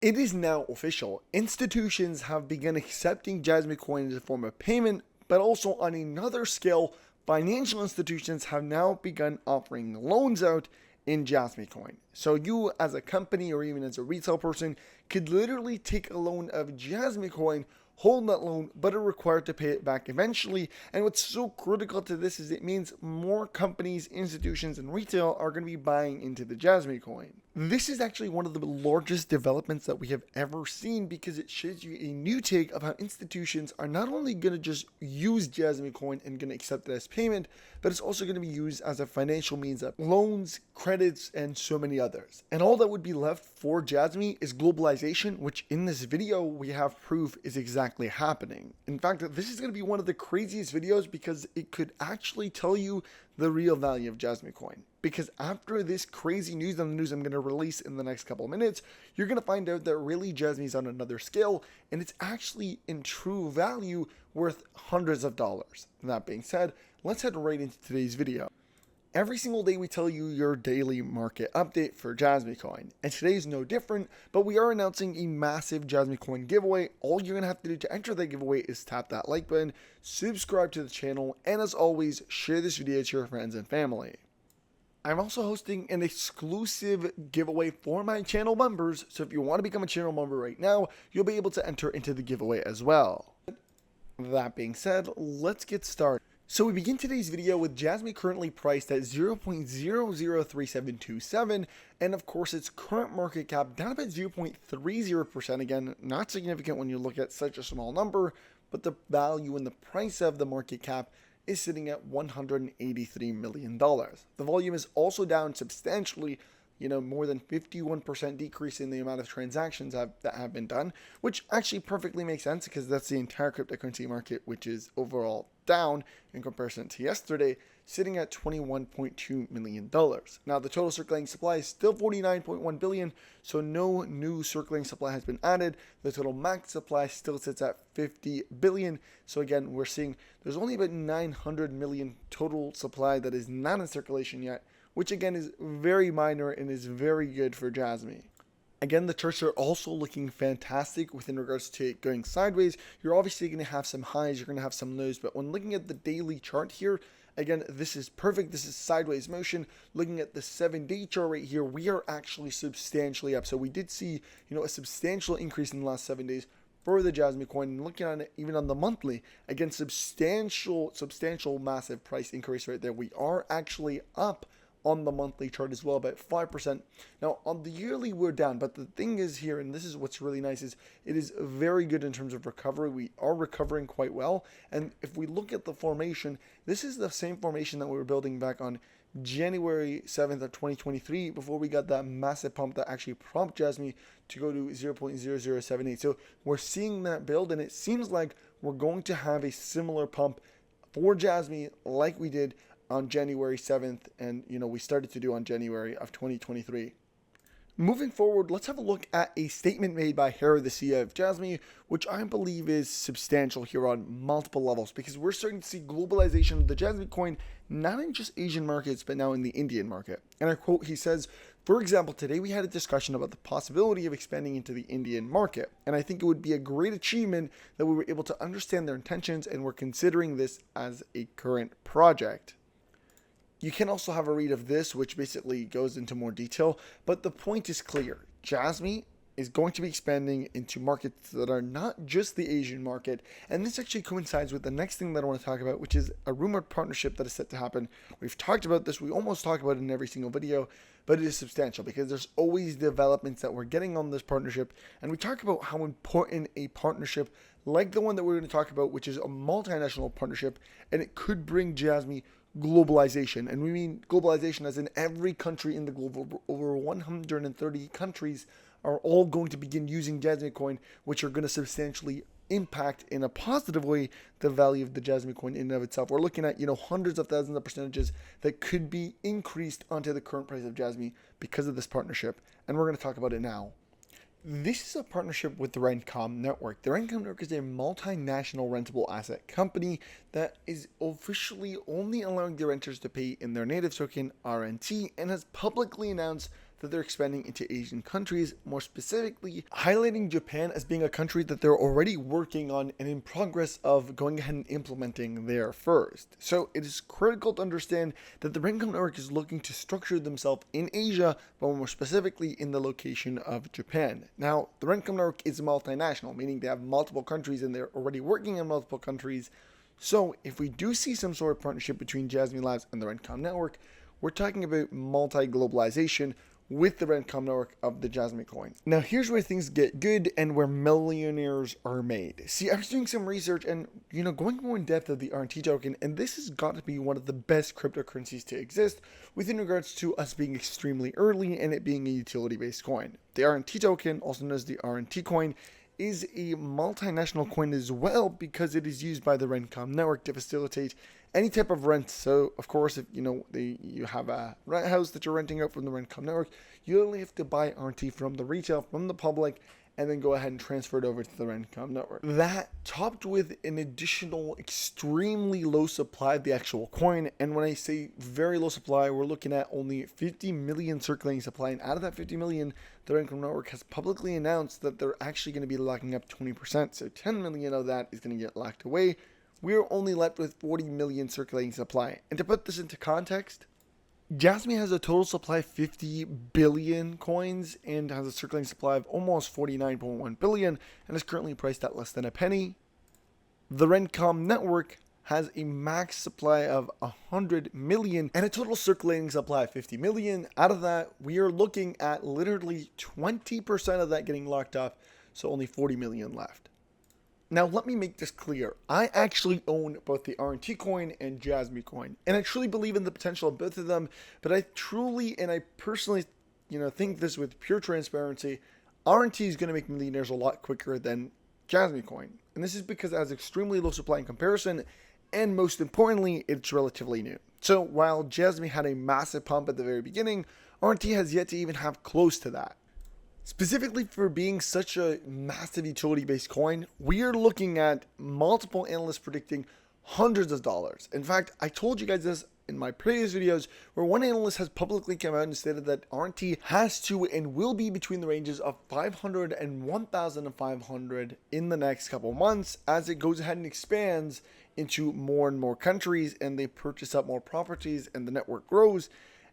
It is now official. Institutions have begun accepting Jasmy coin as a form of payment, but also on another scale, financial institutions have now begun offering loans out in Jasmy coin. So you as a company or even as a retail person could literally take a loan of Jasmy coin, hold that loan, but are required to pay it back eventually. And what's so critical to this is it means more companies, institutions, and retail are going to be buying into the Jasmy coin. This is actually one of the largest developments that we have ever seen because it shows you a new take of how institutions are not only going to just use Jasmy coin and going to accept it as payment, but it's also going to be used as a financial means of loans, credits, and so many others. And all that would be left for Jasmy is globalization, which in this video we have proof is exactly happening. In fact, this is going to be one of the craziest videos because it could actually tell you the real value of Jasmy coin. Because after this crazy news on the news I'm going to release in the next couple of minutes, you're going to find out that really Jasmy is on another scale and it's actually in true value worth hundreds of dollars. That being said, let's head right into today's video. Every single day we tell you your daily market update for Jasmy coin, and today is no different, but we are announcing a massive Jasmy coin giveaway. All you're going to have to do to enter that giveaway is tap that like button, subscribe to the channel, and as always, share this video to your friends and family. I'm also hosting an exclusive giveaway for my channel members, so if you want to become a channel member right now, you'll be able to enter into the giveaway as well. That being said, let's get started. So we begin today's video with Jasmy currently priced at 0.003727, and of course its current market cap down about 0.30%, again, not significant when you look at such a small number, but the value and the price of the market cap is sitting at $183 million. The volume is also down substantially, more than 51% decrease in the amount of transactions that have been done, which actually perfectly makes sense because that's the entire cryptocurrency market, which is overall down in comparison to yesterday, sitting at $21.2 million. Now, the total circulating supply is still 49.1 billion, so no new circulating supply has been added. The total max supply still sits at 50 billion. So again, we're seeing there's only about 900 million total supply that is not in circulation yet, which again is very minor and is very good for Jasmy. Again, the charts are also looking fantastic within regards to it going sideways. You're obviously going to have some highs, you're going to have some lows, but when looking at the daily chart here, again, this is perfect. This is sideways motion. Looking at the 7-day chart right here, we are actually substantially up. So we did see, a substantial increase in the last 7 days for the Jasmy coin. And looking at it even on the monthly, again, substantial, massive price increase right there. We are actually up on the monthly chart as well, about 5%. Now, on the yearly, we're down, but the thing is here, and this is what's really nice, is it is very good in terms of recovery. We are recovering quite well, and if we look at the formation, this is the same formation that we were building back on January 7th of 2023 before we got that massive pump that actually prompted Jasmy to go to 0.0078. So we're seeing that build, and it seems like we're going to have a similar pump for Jasmy like we did on January 7th, and we started to do on January of 2023. Moving forward, let's have a look at a statement made by Harry, the CEO of Jasmy, which I believe is substantial here on multiple levels, because we're starting to see globalization of the Jasmy coin, not in just Asian markets, but now in the Indian market. And I quote, he says, "For example, today we had a discussion about the possibility of expanding into the Indian market, and I think it would be a great achievement that we were able to understand their intentions, and we're considering this as a current project." You can also have a read of this, which basically goes into more detail, but the point is clear. Jasmy is going to be expanding into markets that are not just the Asian market, and this actually coincides with the next thing that I want to talk about, which is a rumored partnership that is set to happen. We've talked about this, we almost talk about it in every single video, but it is substantial because there's always developments that we're getting on this partnership, and we talk about how important a partnership like the one that we're going to talk about, which is a multinational partnership, and it could bring Jasmy globalization. And we mean globalization as in every country in the globe. Over 130 countries are all going to begin using Jasmy coin, which are going to substantially impact in a positive way the value of the Jasmy coin in and of itself. We're looking at hundreds of thousands of percentages that could be increased onto the current price of Jasmy because of this partnership, and we're going to talk about it now. This is a partnership with the Rencom network. The Rencom network is a multinational rentable asset company that is officially only allowing their renters to pay in their native token, RNT, and has publicly announced that they're expanding into Asian countries, more specifically highlighting Japan as being a country that they're already working on and in progress of going ahead and implementing there first. So it is critical to understand that the Rencom network is looking to structure themselves in Asia, but more specifically in the location of Japan. Now, the Rencom network is multinational, meaning they have multiple countries and they're already working in multiple countries. So if we do see some sort of partnership between Jasmy Labs and the Rencom network, we're talking about multi-globalization with the Rencom network of the Jasmy coin. Now here's where things get good and where millionaires are made. See, I was doing some research and, going more in depth of the RNT token, and this has got to be one of the best cryptocurrencies to exist within regards to us being extremely early and it being a utility-based coin. The RNT token, also known as the RNT coin, is a multinational coin as well because it is used by the Rencom network to facilitate any type of rent. So of course, if you have a rent house that you're renting out from the Rencom network, you only have to buy RNT from the retail, from the public, and then go ahead and transfer it over to the Rencom network. That topped with an additional extremely low supply of the actual coin. And when I say very low supply, we're looking at only 50 million circulating supply. And out of that 50 million, the Rencom network has publicly announced that they're actually going to be locking up 20%. So 10 million of that is going to get locked away. We're only left with 40 million circulating supply. And to put this into context, Jasmy has a total supply of 50 billion coins and has a circulating supply of almost 49.1 billion and is currently priced at less than a penny. The Rencom network has a max supply of 100 million and a total circulating supply of 50 million. Out of that, we are looking at literally 20% of that getting locked up, so only 40 million left. Now, let me make this clear. I actually own both the RNT coin and Jasmy coin, and I truly believe in the potential of both of them, but I personally, think this with pure transparency, RNT is going to make millionaires a lot quicker than Jasmy coin. And this is because it has extremely low supply in comparison, and most importantly, it's relatively new. So while Jasmy had a massive pump at the very beginning, RNT has yet to even have close to that. Specifically for being such a massive utility-based coin, we are looking at multiple analysts predicting hundreds of dollars. In fact, I told you guys this in my previous videos where one analyst has publicly come out and stated that RNT has to and will be between the ranges of 500 and 1,500 in the next couple months as it goes ahead and expands into more and more countries and they purchase up more properties and the network grows.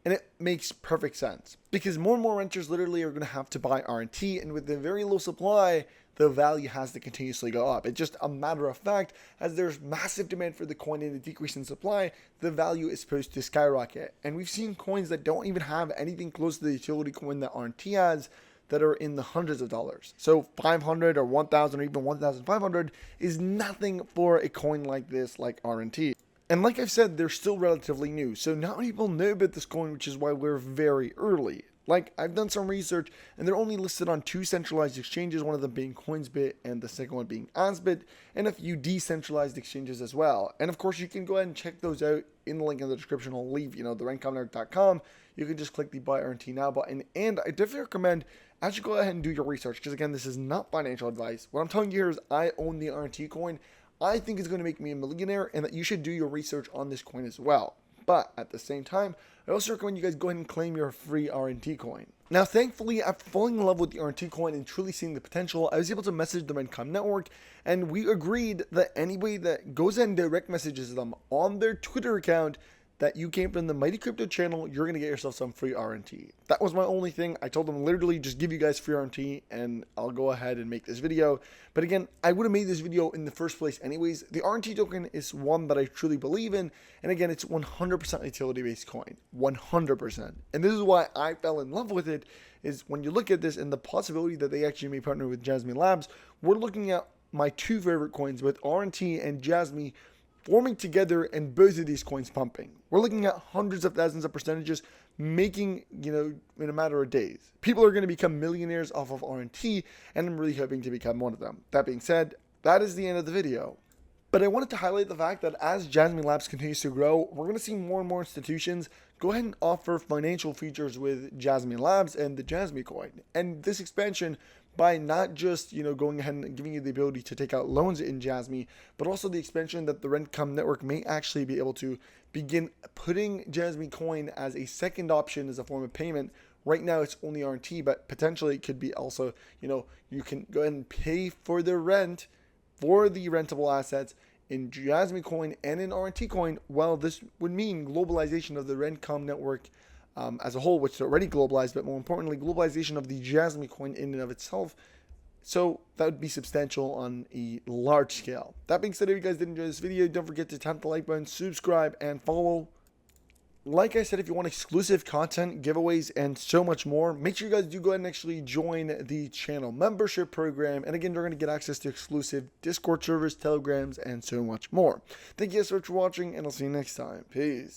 And it makes perfect sense because more and more renters literally are going to have to buy RNT, and with the very low supply, the value has to continuously go up. It's just a matter of fact, as there's massive demand for the coin and a decrease in supply, the value is supposed to skyrocket. And we've seen coins that don't even have anything close to the utility coin that RNT has that are in the hundreds of dollars. So 500 or 1,000 or even 1,500 is nothing for a coin like this, like RNT. And like I've said, they're still relatively new, so not many people know about this coin, which is why we're very early. Like, I've done some research, and they're only listed on 2 centralized exchanges, one of them being Coinsbit, and the second one being Asbit, and a few decentralized exchanges as well. And of course, you can go ahead and check those out in the link in the description. I'll leave, the rencomnetwork.com. You can just click the Buy RNT Now button, and I definitely recommend, as you go ahead and do your research, because again, this is not financial advice. What I'm telling you here is I own the RNT coin. I think it's going to make me a millionaire and that you should do your research on this coin as well. But at the same time, I also recommend you guys go ahead and claim your free RNT coin. Now, thankfully, after falling in love with the RNT coin and truly seeing the potential, I was able to message the Rencom network, and we agreed that anybody that goes ahead and direct messages them on their Twitter account that you came from the Mighty Crypto channel, you're going to get yourself some free RNT. That was my only thing. I told them literally just give you guys free RNT and I'll go ahead and make this video. But again, I would have made this video in the first place anyways. The RNT token is one that I truly believe in. And again, it's 100% utility-based coin. 100%. And this is why I fell in love with it, is when you look at this and the possibility that they actually may partner with Jasmy Labs, we're looking at my 2 favorite coins with RNT and Jasmy forming together and both of these coins pumping. We're looking at hundreds of thousands of percentages making, in a matter of days. People are going to become millionaires off of RNT, and I'm really hoping to become one of them. That being said, that is the end of the video. But I wanted to highlight the fact that as Jasmy Labs continues to grow, we're going to see more and more institutions go ahead and offer financial features with Jasmy Labs and the Jasmy coin. And this expansion, by not just, going ahead and giving you the ability to take out loans in Jasmy, but also the expansion that the Rencom network may actually be able to begin putting Jasmy coin as a second option as a form of payment Right now it's only RT, but potentially it could be also, you can go ahead and pay for the rent for the rentable assets in Jasmy coin and in RT coin. Well, this would mean globalization of the Rencom network as a whole, which is already globalized, but more importantly, globalization of the Jasmy coin in and of itself. So that would be substantial on a large scale. That being said, if you guys did enjoy this video, don't forget to tap the like button, subscribe, and follow. Like I said, if you want exclusive content, giveaways, and so much more, make sure you guys do go ahead and actually join the channel membership program. And again, you're going to get access to exclusive Discord servers, Telegrams, and so much more. Thank you guys so much for watching, and I'll see you next time. Peace.